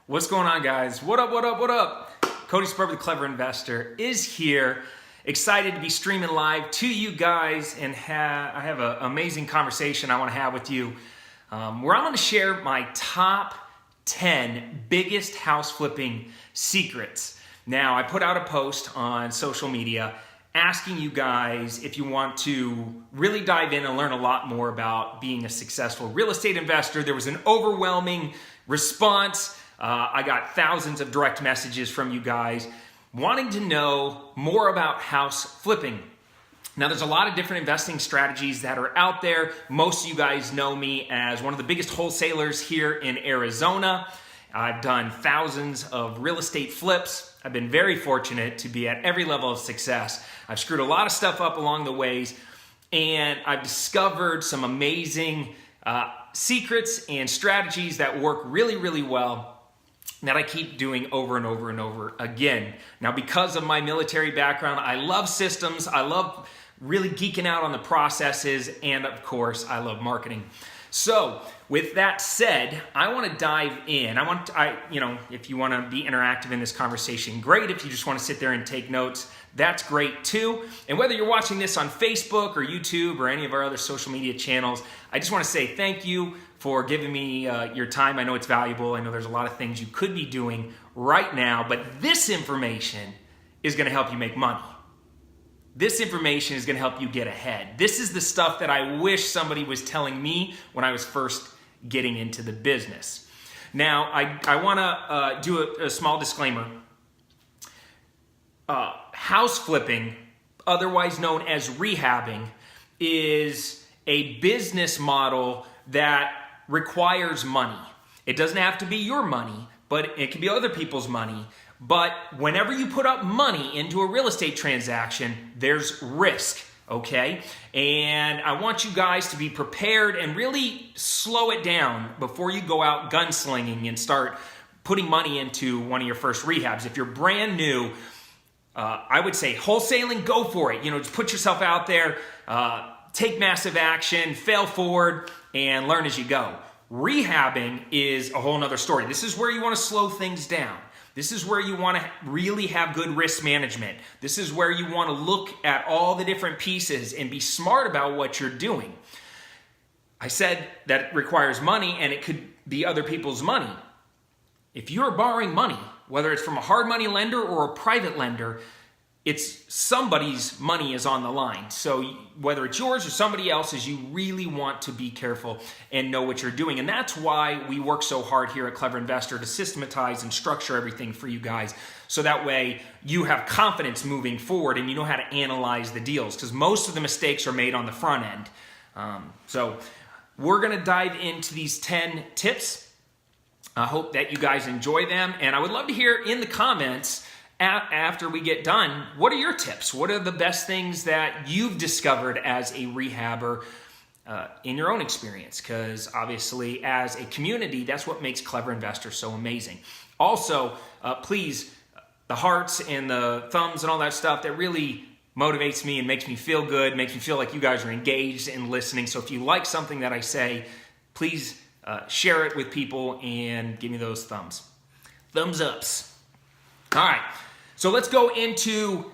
What's going on, guys? What up, what up, what up? Cody Sperber, the Clever Investor, is here. Excited to be streaming live to you guys, and I have an amazing conversation I want to have with you where I'm going to share my top 10 biggest house flipping secrets. Now, I put out a post on social media asking you guys if you want to really dive in and learn a lot more about being a successful real estate investor. There was an overwhelming response. I got thousands of direct messages from you guys wanting to know more about house flipping. Now, there's a lot of different investing strategies that are out there. Most of you guys know me as one of the biggest wholesalers here in Arizona. I've done thousands of real estate flips. I've been very fortunate to be at every level of success. I've screwed a lot of stuff up along the ways, and I've discovered some amazing secrets and strategies that work really, really well that I keep doing over and over and over again. Now, because of my military background, I love systems. I love really geeking out on the processes, and of course, I love marketing. So, with that said, I want to dive in. If you want to be interactive in this conversation, great. If you just want to sit there and take notes, that's great too. And whether you're watching this on Facebook or YouTube or any of our other social media channels, I just want to say thank you for giving me your time. I know it's valuable. I know there's a lot of things you could be doing right now, but this information is going to help you make money. This information is going to help you get ahead. This is the stuff that I wish somebody was telling me when I was first getting into the business. Now, I want to do a small disclaimer. House flipping, otherwise known as rehabbing, is a business model that requires money. It doesn't have to be your money, but it can be other people's money. But whenever you put up money into a real estate transaction, there's risk, okay? And I want you guys to be prepared and really slow it down before you go out gunslinging and start putting money into one of your first rehabs. If you're brand new, I would say wholesaling, go for it. Just put yourself out there, take massive action, fail forward, and learn as you go. Rehabbing is a whole nother story. This is where you want to slow things down. This is where you want to really have good risk management. This is where you want to look at all the different pieces and be smart about what you're doing. I said that it requires money, and it could be other people's money. If you're borrowing money, whether it's from a hard money lender or a private lender, it's somebody's money is on the line. So whether it's yours or somebody else's, you really want to be careful and know what you're doing. And that's why we work so hard here at Clever Investor to systematize and structure everything for you guys. So that way you have confidence moving forward and you know how to analyze the deals, because most of the mistakes are made on the front end. So we're going to dive into these 10 tips. I hope that you guys enjoy them. And I would love to hear in the comments after we get done, what are your tips? What are the best things that you've discovered as a rehabber in your own experience? Because obviously, as a community, that's what makes Clever Investor so amazing. Also, please, the hearts and the thumbs and all that stuff, that really motivates me and makes me feel good, makes me feel like you guys are engaged and listening. So if you like something that I say, please share it with people and give me those thumbs ups. All right. So let's go into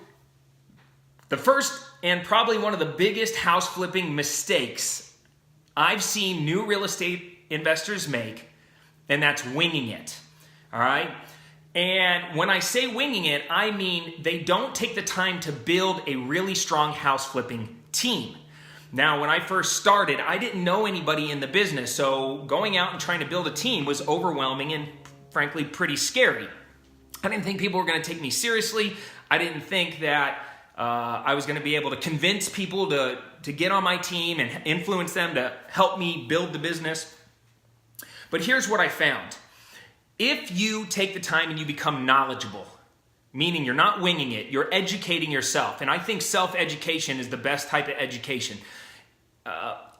the first and probably one of the biggest house flipping mistakes I've seen new real estate investors make, and that's winging it. All right? And when I say winging it, I mean they don't take the time to build a really strong house flipping team. Now, when I first started, I didn't know anybody in the business, so going out and trying to build a team was overwhelming and frankly pretty scary. I didn't think people were going to take me seriously. I didn't think that I was going to be able to convince people to get on my team and influence them to help me build the business. But here's what I found. If you take the time and you become knowledgeable, meaning you're not winging it, you're educating yourself. And I think self-education is the best type of education.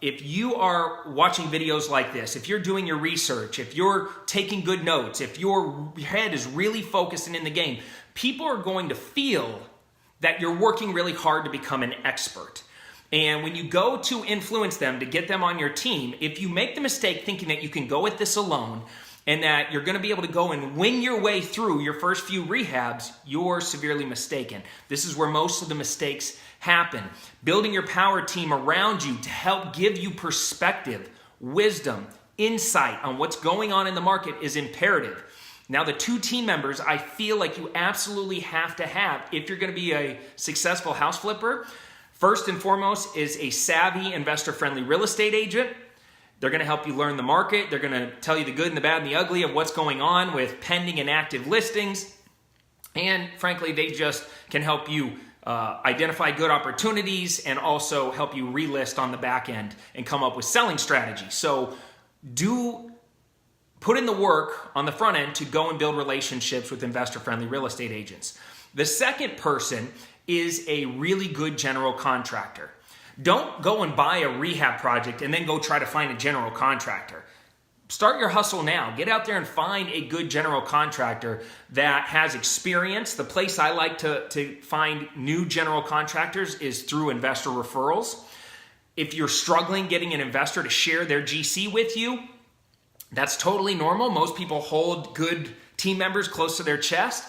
If you are watching videos like this, if you're doing your research, if you're taking good notes, if your head is really focused and in the game, people are going to feel that you're working really hard to become an expert. And when you go to influence them, to get them on your team, if you make the mistake thinking that you can go at this alone and that you're going to be able to go and wing your way through your first few rehabs, you're severely mistaken. This is where most of the mistakes happen. Building your power team around you to help give you perspective, wisdom, insight on what's going on in the market is imperative. Now, the 2 team members I feel like you absolutely have to have if you're going to be a successful house flipper. First and foremost is a savvy, investor-friendly real estate agent. They're going to help you learn the market. They're going to tell you the good and the bad and the ugly of what's going on with pending and active listings. And frankly, they just can help you identify good opportunities and also help you relist on the back end and come up with selling strategies. So put in the work on the front end to go and build relationships with investor-friendly real estate agents. The second person is a really good general contractor. Don't go and buy a rehab project and then go try to find a general contractor. Start your hustle now. Get out there and find a good general contractor that has experience. The place I like to find new general contractors is through investor referrals. If you're struggling getting an investor to share their GC with you, that's totally normal. Most people hold good team members close to their chest.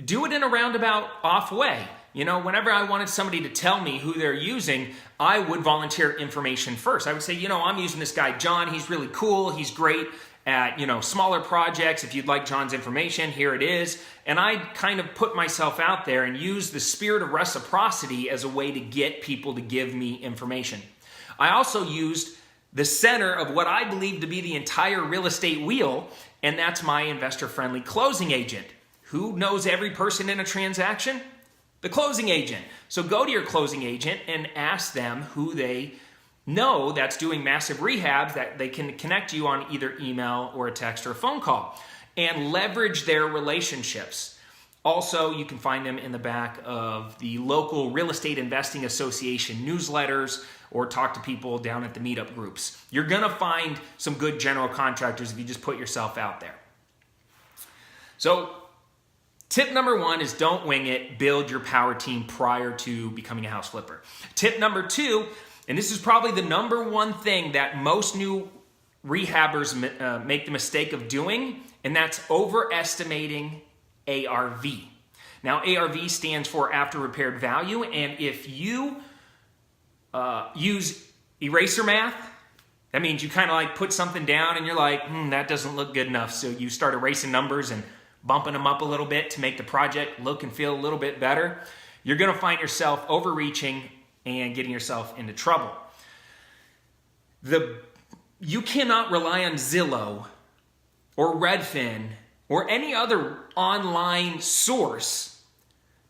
Do it in a roundabout off way. You know, whenever I wanted somebody to tell me who they're using, I would volunteer information first. I would say, I'm using this guy, John. He's really cool. He's great at, smaller projects. If you'd like John's information, here it is. And I kind of put myself out there and use the spirit of reciprocity as a way to get people to give me information. I also used the center of what I believe to be the entire real estate wheel, and that's my investor-friendly closing agent. Who knows every person in a transaction? The closing agent. So go to your closing agent and ask them who they know that's doing massive rehabs that they can connect you on either email or a text or a phone call, and leverage their relationships. Also, you can find them in the back of the local Real Estate Investing Association newsletters or talk to people down at the meetup groups. You're going to find some good general contractors if you just put yourself out there. So, tip number 1 is don't wing it. Build your power team prior to becoming a house flipper. Tip number 2, and this is probably the number 1 thing that most new rehabbers make the mistake of doing, and that's overestimating ARV. Now, ARV stands for after repaired value, and if you use eraser math, that means you kind of like put something down and you're like, that doesn't look good enough. So you start erasing numbers and bumping them up a little bit to make the project look and feel a little bit better. You're going to find yourself overreaching and getting yourself into trouble. You cannot rely on Zillow or Redfin or any other online source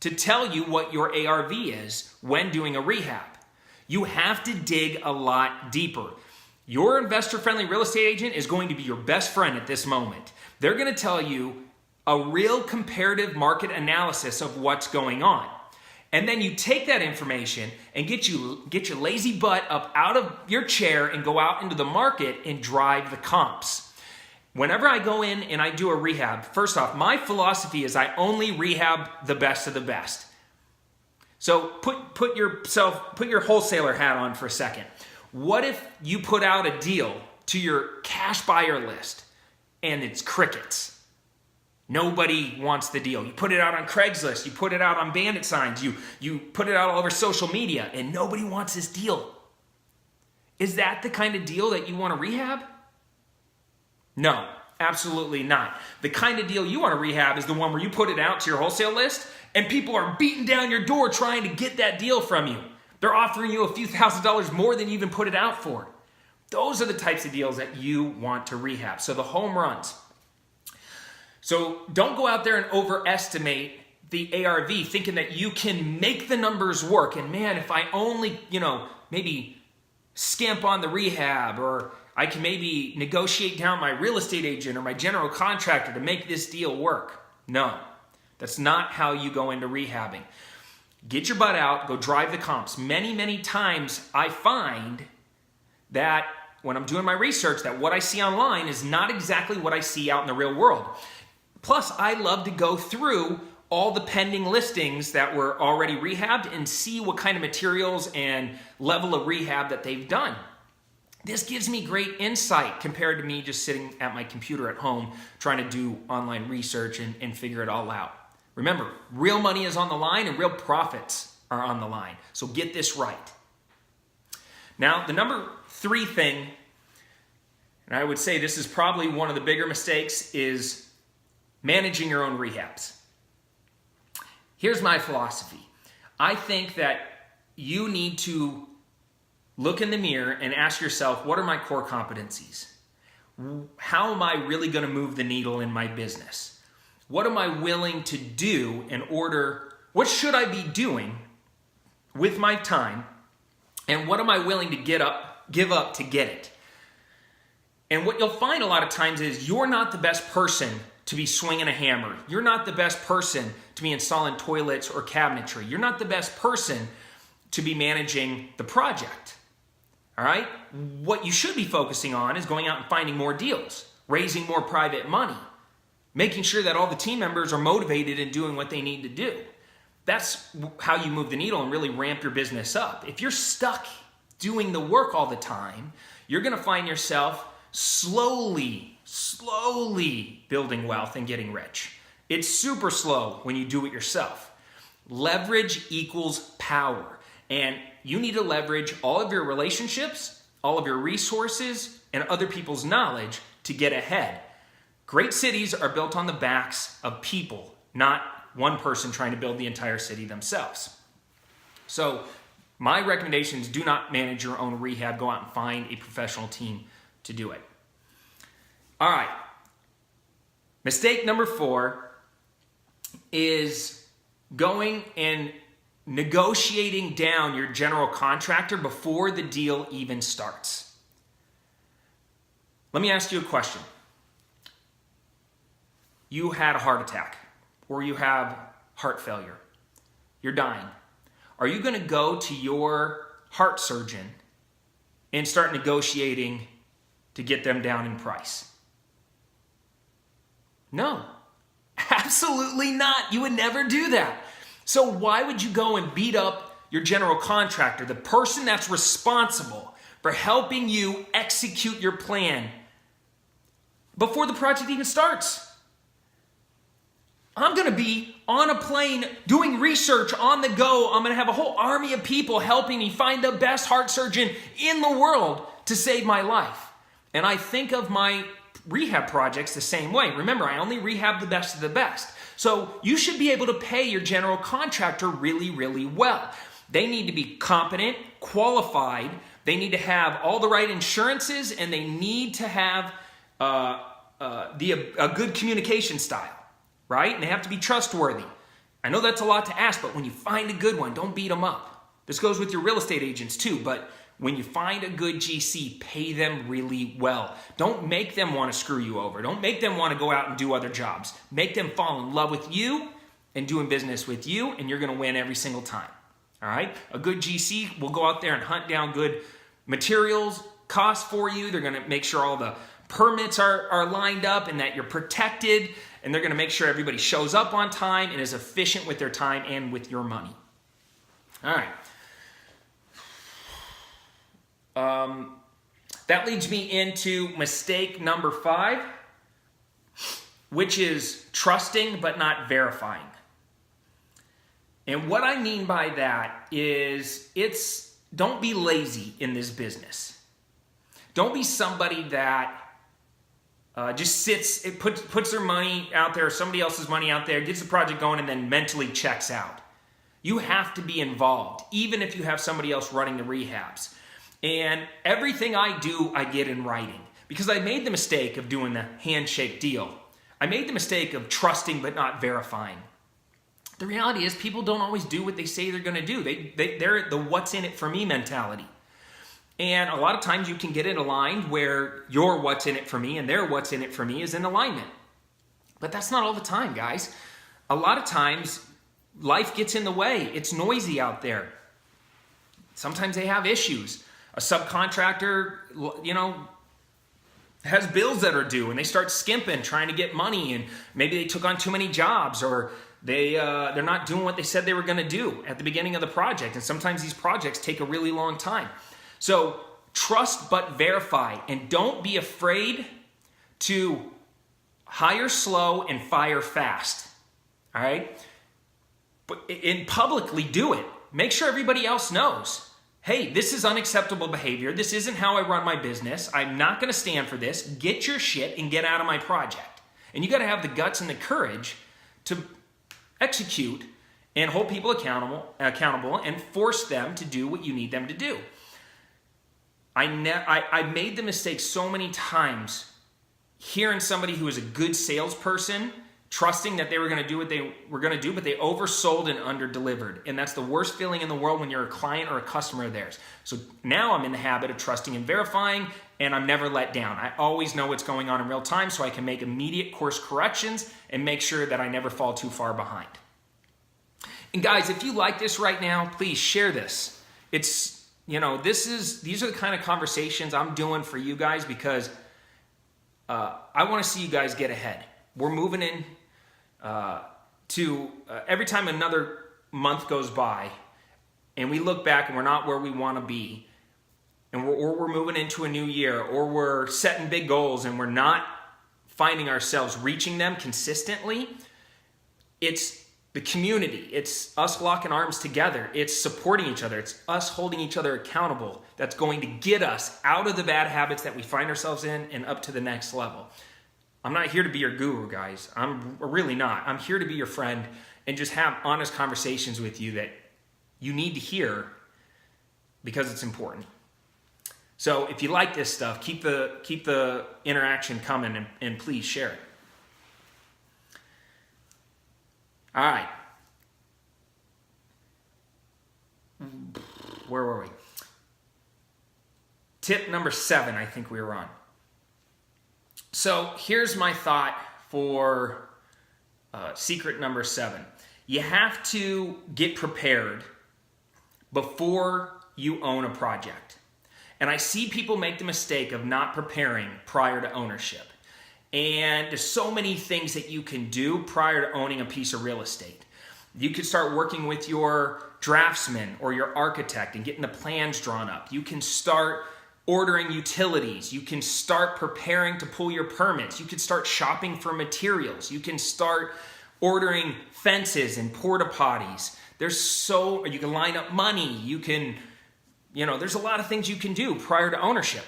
to tell you what your ARV is when doing a rehab. You have to dig a lot deeper. Your investor-friendly real estate agent is going to be your best friend at this moment. They're going to tell you a real comparative market analysis of what's going on. And then you take that information and get your lazy butt up out of your chair and go out into the market and drive the comps. Whenever I go in and I do a rehab, first off, my philosophy is I only rehab the best of the best. So put your wholesaler hat on for a second. What if you put out a deal to your cash buyer list and it's crickets? Nobody wants the deal. You put it out on Craigslist, you put it out on bandit signs, you put it out all over social media, and nobody wants this deal. Is that the kind of deal that you want to rehab? No, absolutely not. The kind of deal you want to rehab is the one where you put it out to your wholesale list and people are beating down your door trying to get that deal from you. They're offering you a few $1,000s more than you even put it out for. Those are the types of deals that you want to rehab. So the home runs. So don't go out there and overestimate the ARV thinking that you can make the numbers work. And man, if I only, maybe skimp on the rehab, or I can maybe negotiate down my real estate agent or my general contractor to make this deal work. No, that's not how you go into rehabbing. Get your butt out, go drive the comps. Many, many times I find that when I'm doing my research that what I see online is not exactly what I see out in the real world. Plus, I love to go through all the pending listings that were already rehabbed and see what kind of materials and level of rehab that they've done. This gives me great insight compared to me just sitting at my computer at home trying to do online research and figure it all out. Remember, real money is on the line and real profits are on the line. So get this right. Now, the number 3 thing, and I would say this is probably one of the bigger mistakes, is managing your own rehabs. Here's my philosophy. I think that you need to look in the mirror and ask yourself, what are my core competencies? How am I really going to move the needle in my business? What am I willing to do what should I be doing with my time? And what am I willing to give up to get it? And what you'll find a lot of times is you're not the best person to be swinging a hammer. You're not the best person to be installing toilets or cabinetry. You're not the best person to be managing the project. All right? What you should be focusing on is going out and finding more deals, raising more private money, making sure that all the team members are motivated and doing what they need to do. That's how you move the needle and really ramp your business up. If you're stuck doing the work all the time, you're going to find yourself slowly building wealth and getting rich. It's super slow when you do it yourself. Leverage equals power. And you need to leverage all of your relationships, all of your resources, and other people's knowledge to get ahead. Great cities are built on the backs of people, not one person trying to build the entire city themselves. So my recommendation is do not manage your own rehab. Go out and find a professional team to do it. All right. Mistake number 4 is going and negotiating down your general contractor before the deal even starts. Let me ask you a question. You had a heart attack or you have heart failure. You're dying. Are you going to go to your heart surgeon and start negotiating to get them down in price? No, absolutely not. You would never do that. So why would you go and beat up your general contractor, the person that's responsible for helping you execute your plan before the project even starts? I'm going to be on a plane doing research on the go. I'm going to have a whole army of people helping me find the best heart surgeon in the world to save my life. And I think of my rehab projects the same way. Remember, I only rehab the best of the best. So you should be able to pay your general contractor really, really well. They need to be competent, qualified. They need to have all the right insurances, and they need to have a good communication style, right? And they have to be trustworthy. I know that's a lot to ask, but when you find a good one, don't beat them up. This goes with your real estate agents too, but when you find a good GC, pay them really well. Don't make them want to screw you over. Don't make them want to go out and do other jobs. Make them fall in love with you and doing business with you, and you're going to win every single time. All right? A good GC will go out there and hunt down good materials, costs for you. They're going to make sure all the permits are lined up and that you're protected, and they're going to make sure everybody shows up on time and is efficient with their time and with your money. All right. That leads me into mistake number 5, which is trusting but not verifying. And what I mean by that is don't be lazy in this business. Don't be somebody that just sits, puts their money out there, somebody else's money out there, gets the project going, and then mentally checks out. You have to be involved, even if you have somebody else running the rehabs. And everything I do, I get in writing. Because I made the mistake of doing the handshake deal. I made the mistake of trusting but not verifying. The reality is people don't always do what they say they're going to do. They're the what's in it for me mentality. And a lot of times you can get it aligned where your what's in it for me and their what's in it for me is in alignment. But that's not all the time, guys. A lot of times life gets in the way. It's noisy out there. Sometimes they have issues. A subcontractor, has bills that are due and they start skimping, trying to get money, and maybe they took on too many jobs, or they're not doing what they said they were going to do at the beginning of the project. And sometimes these projects take a really long time. So trust but verify, and don't be afraid to hire slow and fire fast. All right? And publicly do it. Make sure everybody else knows. Hey, this is unacceptable behavior. This isn't how I run my business. I'm not going to stand for this. Get your shit and get out of my project. And you got to have the guts and the courage to execute and hold people accountable and force them to do what you need them to do. I made the mistake so many times hearing somebody who was a good salesperson trusting that they were going to do what they were going to do, but they oversold and underdelivered. And that's the worst feeling in the world when you're a client or a customer of theirs. So now I'm in the habit of trusting and verifying, and I'm never let down. I always know what's going on in real time so I can make immediate course corrections and make sure that I never fall too far behind. And guys, if you like this right now, please share this. It's, these are the kind of conversations I'm doing for you guys because I want to see you guys get ahead. We're moving in every time another month goes by and we look back and we're not where we want to be, and we're moving into a new year, or we're setting big goals and we're not finding ourselves reaching them consistently, it's the community. It's us locking arms together. It's supporting each other. It's us holding each other accountable that's going to get us out of the bad habits that we find ourselves in and up to the next level. I'm not here to be your guru, guys. I'm really not. I'm here to be your friend and just have honest conversations with you that you need to hear because it's important. So if you like this stuff, keep the interaction coming and please share it. All right. Where were we? Tip number 7, I think we were on. So here's my thought for secret number 7. You have to get prepared before you own a project. And I see people make the mistake of not preparing prior to ownership. And there's so many things that you can do prior to owning a piece of real estate. You could start working with your draftsman or your architect and getting the plans drawn up. You can start ordering utilities. You can start preparing to pull your permits. You can start shopping for materials. You can start ordering fences and porta potties. You can line up money. You can, there's a lot of things you can do prior to ownership.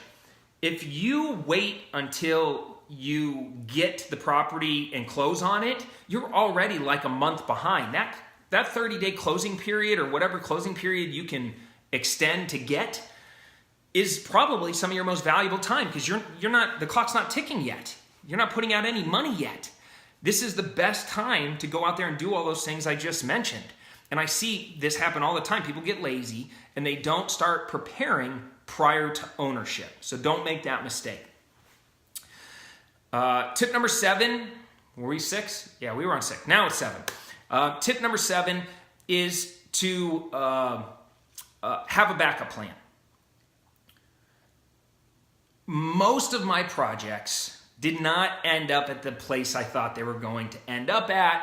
If you wait until you get the property and close on it, you're already like a month behind. That 30-day closing period or whatever closing period you can extend to get is probably some of your most valuable time because the clock's not ticking yet. You're not putting out any money yet. This is the best time to go out there and do all those things I just mentioned. And I see this happen all the time. People get lazy and they don't start preparing prior to ownership. So don't make that mistake. Tip number 7, were we 6? Yeah, we were on 6. Now it's 7. Tip number 7 is to have a backup plan. Most of my projects did not end up at the place I thought they were going to end up at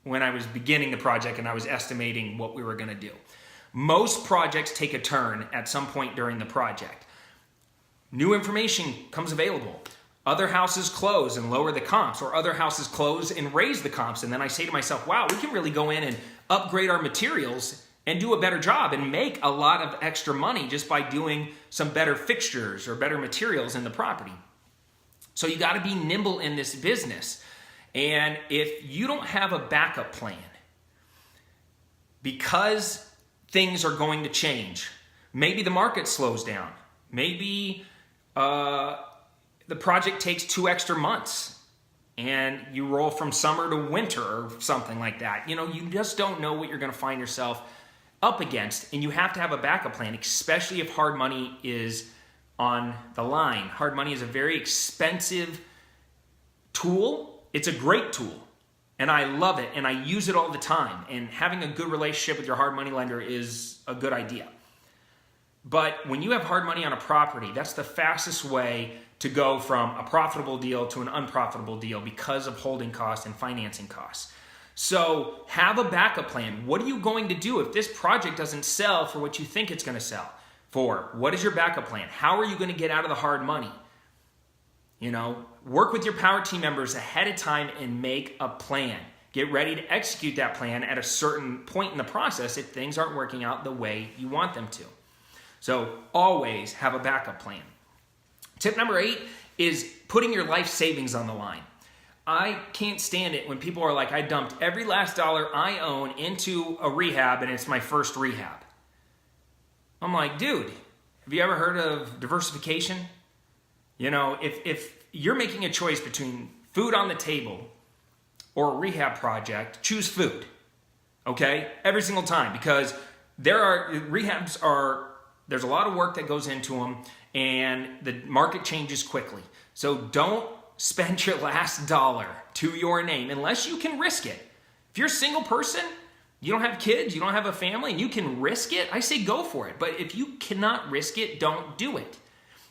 when I was beginning the project and I was estimating what we were going to do. Most projects take a turn at some point during the project. New information comes available. Other houses close and lower the comps, or other houses close and raise the comps. And then I say to myself, wow, we can really go in and upgrade our materials and do a better job and make a lot of extra money just by doing some better fixtures or better materials in the property. So you got to be nimble in this business. And if you don't have a backup plan, because things are going to change, maybe the market slows down, maybe the project takes 2 extra months and you roll from summer to winter or something like that. You just don't know what you're going to find yourself up against, and you have to have a backup plan, especially if hard money is on the line. Hard money is a very expensive tool. It's a great tool, and I love it, and I use it all the time, and having a good relationship with your hard money lender is a good idea. But when you have hard money on a property, that's the fastest way to go from a profitable deal to an unprofitable deal because of holding costs and financing costs. So have a backup plan. What are you going to do if this project doesn't sell for what you think it's going to sell? for? What is your backup plan? How are you going to get out of the hard money? Work with your power team members ahead of time and make a plan. Get ready to execute that plan at a certain point in the process if things aren't working out the way you want them to. So always have a backup plan. Tip number 8 is putting your life savings on the line. I can't stand it when people are like, I dumped every last dollar I own into a rehab and it's my first rehab. I'm like, dude, have you ever heard of diversification? If you're making a choice between food on the table or a rehab project, choose food, okay? Every single time, because there's a lot of work that goes into them and the market changes quickly. So don't spend your last dollar to your name unless you can risk it. If you're a single person, you don't have kids, you don't have a family, and you can risk it, I say go for it. But if you cannot risk it, don't do it.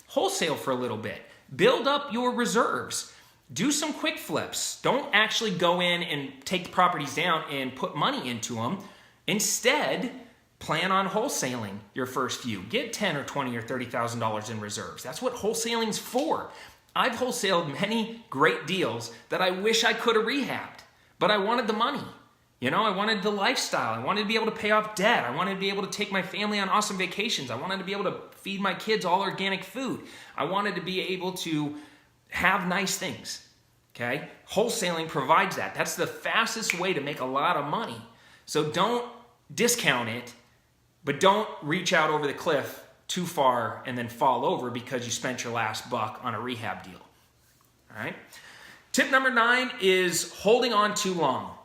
Wholesale for a little bit. Build up your reserves. Do some quick flips. Don't actually go in and take the properties down and put money into them. Instead, plan on wholesaling your first few. Get $10 or $20 or $30,000 in reserves. That's what wholesaling's for. I've wholesaled many great deals that I wish I could have rehabbed, but I wanted the money. I wanted the lifestyle. I wanted to be able to pay off debt. I wanted to be able to take my family on awesome vacations. I wanted to be able to feed my kids all organic food. I wanted to be able to have nice things, okay? Wholesaling provides that. That's the fastest way to make a lot of money. So don't discount it, but don't reach out over the cliff too far and then fall over because you spent your last buck on a rehab deal. All right. Tip number 9 is holding on too long.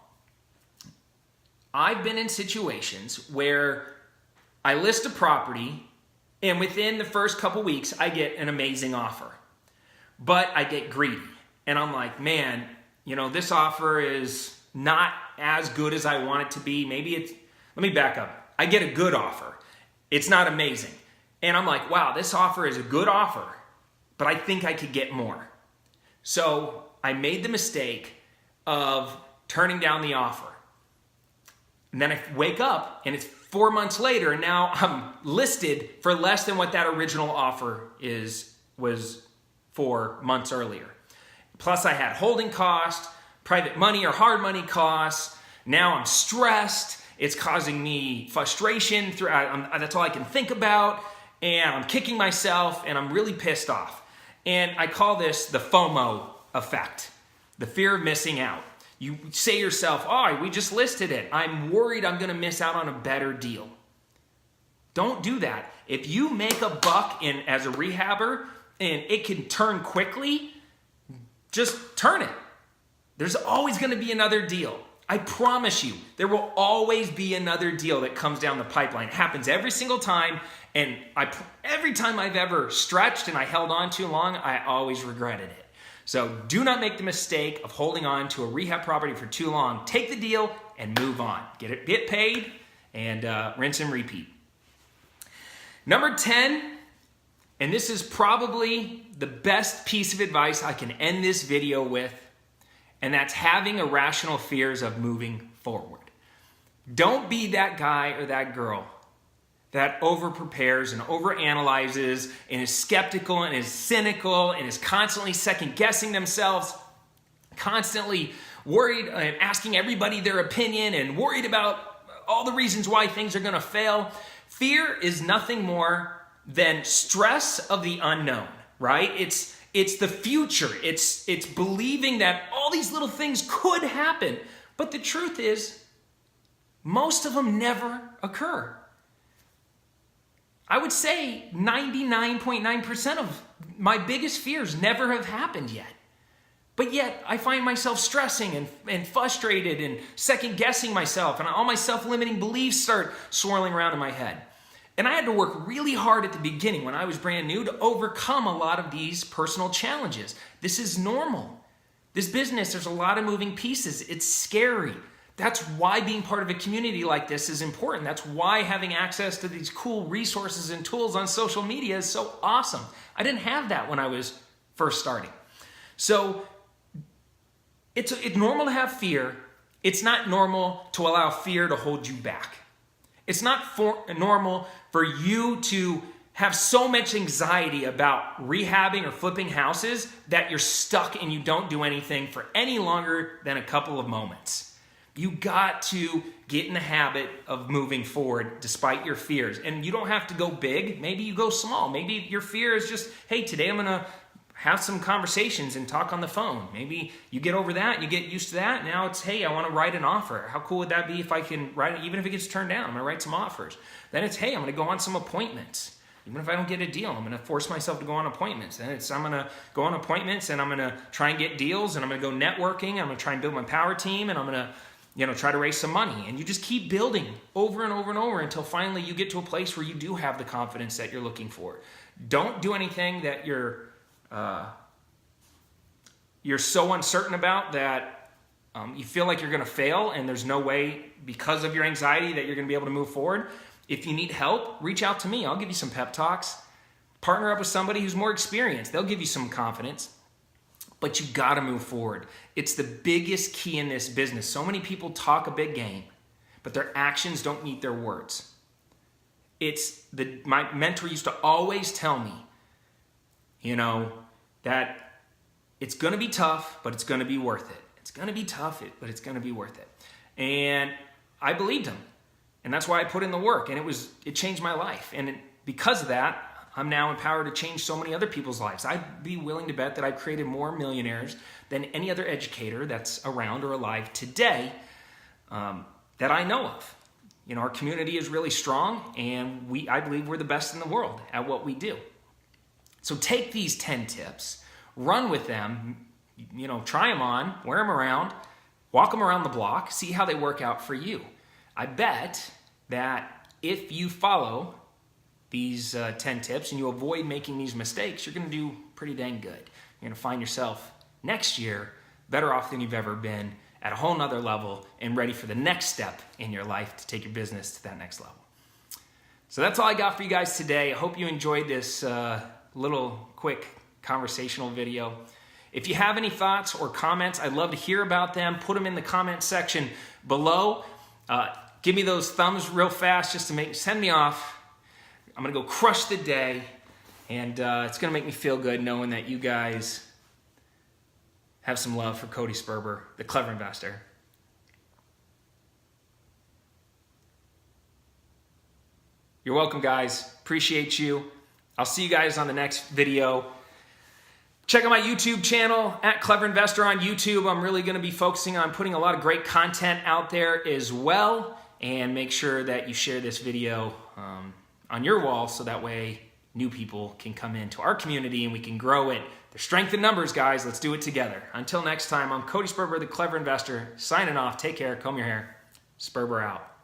I've been in situations where I list a property and within the first couple weeks I get an amazing offer, but I get greedy and I'm like, man, this offer is not as good as I want it to be. Let me back up. I get a good offer. It's not amazing. And I'm like, wow, this offer is a good offer, but I think I could get more. So I made the mistake of turning down the offer. And then I wake up and it's 4 months later and now I'm listed for less than what that original offer was 4 months earlier. Plus I had holding costs, private money or hard money costs. Now I'm stressed. It's causing me frustration. That's all I can think about. And I'm kicking myself and I'm really pissed off. And I call this the FOMO effect, the fear of missing out. You say to yourself, oh, we just listed it. I'm worried I'm going to miss out on a better deal. Don't do that. If you make a buck as a rehabber and it can turn quickly, just turn it. There's always going to be another deal. I promise you, there will always be another deal that comes down the pipeline. It happens every single time, and every time I've ever stretched and I held on too long, I always regretted it. So do not make the mistake of holding on to a rehab property for too long. Take the deal and move on. Get paid, and rinse and repeat. Number 10, and this is probably the best piece of advice I can end this video with, and that's having irrational fears of moving forward. Don't be that guy or that girl that over-prepares and over-analyzes and is skeptical and is cynical and is constantly second-guessing themselves, constantly worried and asking everybody their opinion and worried about all the reasons why things are going to fail. Fear is nothing more than stress of the unknown, right? It's the future. It's believing that all these little things could happen. But the truth is, most of them never occur. I would say 99.9% of my biggest fears never have happened yet. But yet, I find myself stressing and frustrated and second-guessing myself, and all my self-limiting beliefs start swirling around in my head. And I had to work really hard at the beginning when I was brand new to overcome a lot of these personal challenges. This is normal. This business, there's a lot of moving pieces. It's scary. That's why being part of a community like this is important. That's why having access to these cool resources and tools on social media is so awesome. I didn't have that when I was first starting. So it's normal to have fear. It's not normal to allow fear to hold you back. It's not normal for you to have so much anxiety about rehabbing or flipping houses that you're stuck and you don't do anything for any longer than a couple of moments. You got to get in the habit of moving forward despite your fears. And you don't have to go big. Maybe you go small. Maybe your fear is just, hey, today I'm going to have some conversations and talk on the phone. Maybe you get over that, you get used to that. Now it's, hey, I want to write an offer. How cool would that be if I can write it, even if it gets turned down, I'm going to write some offers. Then it's, hey, I'm going to go on some appointments. Even if I don't get a deal, I'm going to force myself to go on appointments. Then it's, I'm going to go on appointments and I'm going to try and get deals and I'm going to go networking. I'm going to try and build my power team and I'm going to, try to raise some money. And you just keep building over and over and over until finally you get to a place where you do have the confidence that you're looking for. Don't do anything that you're so uncertain about that you feel like you're going to fail and there's no way because of your anxiety that you're going to be able to move forward. If you need help, reach out to me. I'll give you some pep talks. Partner up with somebody who's more experienced. They'll give you some confidence. But you got to move forward. It's the biggest key in this business. So many people talk a big game, but their actions don't meet their words. My mentor used to always tell me, that it's going to be tough, but it's going to be worth it. It's going to be tough, but it's going to be worth it. And I believed him. And that's why I put in the work. And it changed my life. And because of that, I'm now empowered to change so many other people's lives. I'd be willing to bet that I've created more millionaires than any other educator that's around or alive today that I know of. Our community is really strong, and I believe we're the best in the world at what we do. So take these 10 tips, run with them, try them on, wear them around, walk them around the block, see how they work out for you. I bet that if you follow these 10 tips and you avoid making these mistakes, you're going to do pretty dang good. You're going to find yourself next year better off than you've ever been, at a whole nother level and ready for the next step in your life to take your business to that next level. So that's all I got for you guys today. I hope you enjoyed this little quick conversational video. If you have any thoughts or comments, I'd love to hear about them. Put them in the comment section below. Give me those thumbs real fast just to send me off. I'm going to go crush the day, and it's going to make me feel good knowing that you guys have some love for Cody Sperber, the clever investor. You're welcome, guys. Appreciate you. I'll see you guys on the next video. Check out my YouTube channel, @CleverInvestor on YouTube. I'm really going to be focusing on putting a lot of great content out there as well. And make sure that you share this video on your wall so that way new people can come into our community and we can grow it. There's strength in numbers, guys. Let's do it together. Until next time, I'm Cody Sperber, the Clever Investor, signing off. Take care. Comb your hair. Sperber out.